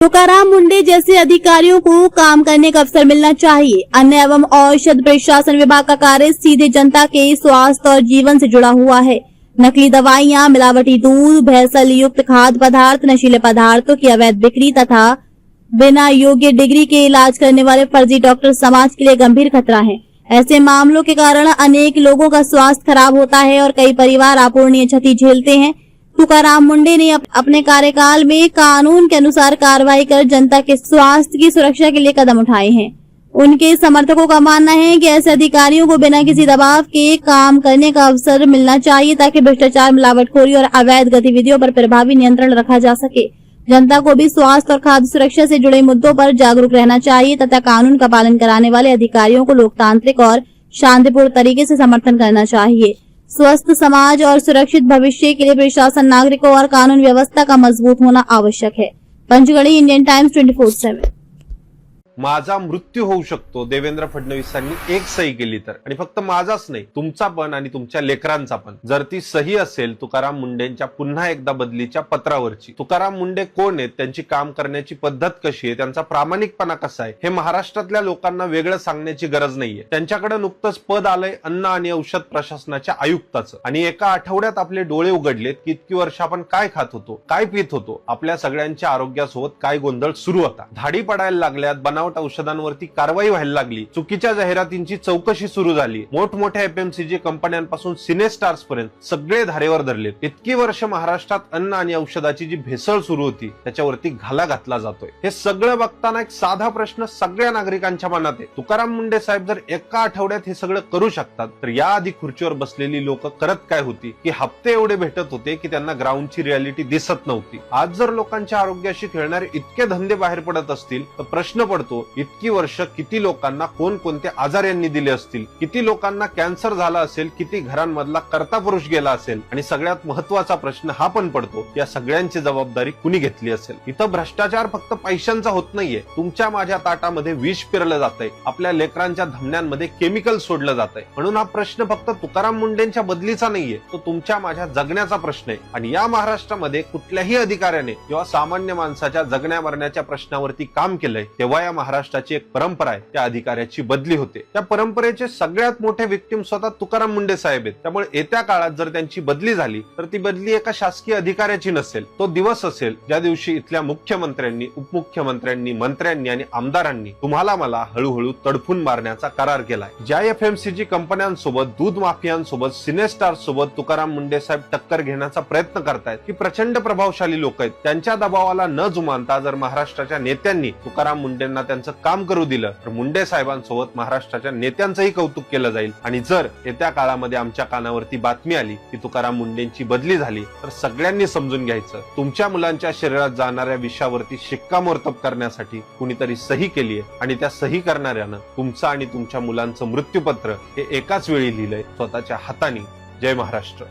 तुकाराम मुंडे जैसे अधिकारियों को काम करने का अवसर मिलना चाहिए। अन्न एवं औषध प्रशासन विभाग का कार्य सीधे जनता के स्वास्थ्य और जीवन से जुड़ा हुआ है। नकली दवाइयां, मिलावटी दूध, भेसल युक्त खाद्य पदार्थ, नशीले पदार्थों की अवैध बिक्री तथा बिना योग्य डिग्री के इलाज करने वाले फर्जी डॉक्टर समाज के लिए गंभीर खतरा है। ऐसे मामलों के कारण अनेक लोगों का स्वास्थ्य खराब होता है और कई परिवार अपूरणीय क्षति झेलते हैं। तुकाराम मुंडे ने अपने कार्यकाल में कानून के अनुसार कार्रवाई कर जनता के स्वास्थ्य की सुरक्षा के लिए कदम उठाए हैं। उनके समर्थकों का मानना है कि ऐसे अधिकारियों को बिना किसी दबाव के काम करने का अवसर मिलना चाहिए ताकि भ्रष्टाचार, मिलावटखोरी और अवैध गतिविधियों पर प्रभावी नियंत्रण रखा जा सके। जनता को भी स्वास्थ्य और खाद्य सुरक्षा से जुड़े मुद्दों पर जागरूक रहना चाहिए तथा कानून का पालन कराने वाले अधिकारियों को लोकतांत्रिक और शांतिपूर्ण तरीके से समर्थन करना चाहिए। स्वस्थ समाज और सुरक्षित भविष्य के लिए प्रशासन, नागरिकों और कानून व्यवस्था का मजबूत होना आवश्यक है। पंचगढ़ी, इंडियन टाइम्स 24/7। माझा मृत्यू होऊ शकतो देवेंद्र फडणवीसांनी एक सही केली तर, आणि फक्त माझाच नाही, तुमचा पण आणि तुमच्या लेकरांचा पण, जर ती सही असेल तुकाराम मुंडेंच्या पुन्हा एकदा बदलीच्या पत्रावरची। तुकाराम मुंडे कोण आहेत, त्यांची काम करण्याची पद्धत कशी आहे, त्यांचा प्रामाणिकपणा कसा आहे, हे महाराष्ट्रातल्या लोकांना वेगळं सांगण्याची गरज नाहीये। त्यांच्याकडे नुकतंच पद आलंय अन्न आणि औषध प्रशासनाच्या आयुक्ताचं, आणि एका आठवड्यात आपले डोळे उघडलेत की इतकी वर्ष आपण काय खात होतो, काय पित होतो, आपल्या सगळ्यांच्या आरोग्यासोबत काय गोंधळ सुरू होता। धाडी पडायला लागल्यात, बनावट औषधांवरती कारवाई व्हायला लागली, चुकीच्या जाहिरातींची चौकशी सुरू झाली, मोठमोठ्या एफएमसीजी कंपन्यांपासून सिनेस्टार्स पर्यंत सगळे धारेवर धरलेत। इतकी वर्ष महाराष्ट्रात अन्न आणि औषधाची जी भेसळ सुरू होती त्याच्यावरती घाला घातला जातोय। हे सगळं बघताना एक साधा प्रश्न सगळ्या नागरिकांच्या मनात आहे, तुकाराम मुंडे साहेब जर एका आठवड्यात हे सगळं करू शकतात तर याआधी खुर्चीवर बसलेली लोक करत काय होती की हप्ते एवढे भेटत होते की त्यांना ग्राउंडची रियालिटी दिसत नव्हती। आज जर लोकांच्या आरोग्याशी खेळणारे इतके धंदे बाहेर पडत असतील तर प्रश्न पडतो, इतकी वर्ष किती लोकांना कोणकोणते आजार यांनी दिले असतील, किती लोकांना कॅन्सर झाला असेल, किती घरांमधला कर्ता पुरुष गेला असेल, आणि सगळ्यात महत्वाचा प्रश्न हा पण पडतो, या सगळ्यांची जबाबदारी कुणी घेतली असेल। इथं भ्रष्टाचार फक्त पैशांचा होत नाहीये, तुमच्या माझ्या ताटामध्ये विष पिरलं जातंय, आपल्या लेकरांच्या धमन्यांमध्ये केमिकल सोडलं जातंय। म्हणून हा प्रश्न फक्त तुकाराम मुंडेंच्या बदलीचा नाहीये, तो तुमच्या माझ्या जगण्याचा प्रश्न आहे। आणि या महाराष्ट्रामध्ये कुठल्याही अधिकाऱ्याने किंवा सामान्य माणसाच्या जगण्या मरण्याच्या प्रश्नावरती काम केलंय तेव्हा या महाराष्ट्राची एक परंपरा आहे, त्या अधिकाऱ्याची बदली होते। त्या परंपरेचे सगळ्यात मोठे विक्टिम स्वतः तुकाराम मुंडे साहेब आहेत। त्यामुळे येत्या काळात जर त्यांची बदली झाली तर ती बदली एका शासकीय अधिकाऱ्याची नसेल, तो दिवस असेल ज्या दिवशी इथल्या मुख्यमंत्र्यांनी, उपमुख्यमंत्र्यांनी, मंत्र्यांनी आणि आमदारांनी तुम्हाला मला हळूहळू तडफून मारण्याचा करार केलाय। ज्या एफएमसीजी कंपन्यांसोबत, दूध माफियांसोबत, सिनेस्टार सोबत तुकाराम मुंडे साहेब टक्कर घेण्याचा प्रयत्न करतायत, की प्रचंड प्रभावशाली लोक आहेत, त्यांच्या दबावाला न जुमानता जर महाराष्ट्राच्या नेत्यांनी तुकाराम मुंडेंना त्यांचं काम करू दिलं तर मुंडे साहेबांसोबत महाराष्ट्राच्या नेत्यांचंही कौतुक केलं जाईल। आणि जर येत्या काळामध्ये आमच्या कानावरती बातमी आली की तुकाराम मुंडेंची बदली झाली तर सगळ्यांनी समजून घ्यायचं, तुमच्या मुलांच्या शरीरात जाणाऱ्या विषावरती शिक्कामोर्तब करण्यासाठी कुणीतरी सही केली आहे, आणि त्या सही करणाऱ्यानं तुमचं आणि तुमच्या मुलांचं मृत्यूपत्र हे एकाच वेळी लिहिलंय स्वतःच्या हाताने। जय महाराष्ट्र।